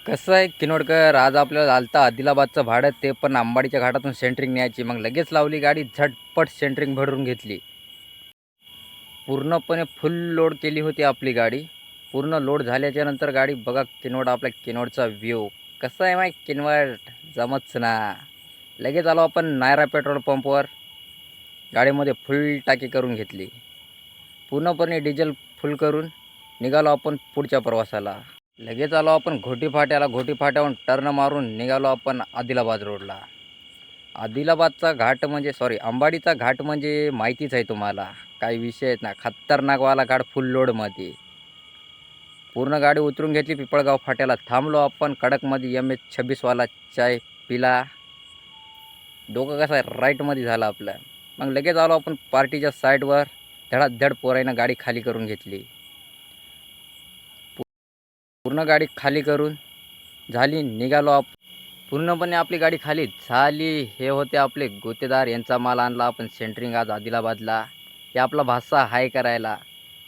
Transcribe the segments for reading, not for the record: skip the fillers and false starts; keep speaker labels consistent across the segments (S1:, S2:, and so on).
S1: कसं आहे किनवडकर, आज आपल्याला आलता आदिलाबादचं भाडं, ते पण अंबाडीच्या घाटातून सेंटरिंग न्यायची. मग लगेच लावली गाडी, झटपट सेंटरिंग भरून घेतली. पूर्णपणे फुल लोड केली होती आपली गाडी. पूर्ण लोड झाल्याच्या नंतर गाडी बघा किनवट, आपल्या किनवटचा व्ह्यू कसा आहे माहीत. किनवट जमच ना. लगेच आलो आपण नायरा पेट्रोल पंपवर, गाडीमध्ये फुल टाकी करून घेतली. पूर्णपणे डिझेल फुल करून निघालो आपण पुढच्या प्रवासाला. लगेच आलो आपण घोटी फाट्याला. घोटी फाट्याहून टर्न मारून निघालो आपण आदिलाबाद रोडला. आदिलाबादचा घाट म्हणजे अंबाडीचा घाट म्हणजे माहितीच आहे तुम्हाला, काही विषय आहेत ना. खतरनाकवाला घाट फुल लोडमध्ये. पूर्ण गाडी उतरून घेतली. पिपळगाव फाट्याला थांबलो आपण. कडकमध्ये MS-26 वाला चाय पिला. डोकं कसं आहे राईटमध्ये झालं आपलं. मग लगेच आलो आपण पार्टीच्या साईडवर. धडाधड पोराईनं गाडी खाली करून घेतली. पूर्ण गाडी खाली करून झाली, निघालो आपण. पूर्णपणे आपली गाडी खाली झाली. हे होते आपले गोतेदार, यांचा माल आणला आपण सेंटरिंग आज आदिलाबादला. हे आपला भासा हाय करायला.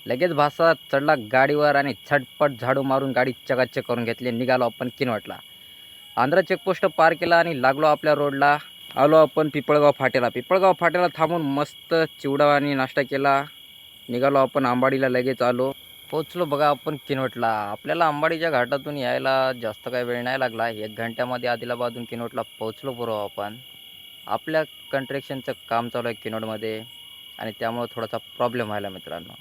S1: लगेच भासा चढला गाडीवर आणि झटपट झाडू मारून गाडी चकाचक करून घेतली. निघालो आपण किनवटला. आंध्रा चेकपोस्ट पार केला आणि लागलो आपल्या रोडला. आलो आपण पिपळगाव फाट्याला. पिपळगाव फाट्याला थांबून मस्त चिवडा आणि नाश्ता केला. निघालो आपण आंबाडीला. लगेच आलो, पोचलो बघा आपण किनवटला. आपल्याला अंबाडीच्या घाटातून यायला जास्त काही वेळ नाही लागला. 1 घंट्यामध्ये आदिलाबादहून किनवटला पोचलो बरोबर आपण. आपल्या कन्स्ट्रक्शनचं काम चालू आहे किनवटमध्ये आणि त्यामुळं थोडासा प्रॉब्लेम व्हायला मित्रांनो.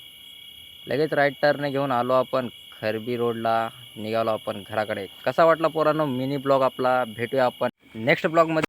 S1: लगेच राईट टर्न घेऊन आलो आपण खरबी रोडला. निघालो आपण घराकडे. कसा वाटला पोरांनो मिनी ब्लॉग आपला. भेटूया आपण नेक्स्ट ब्लॉगमध्ये.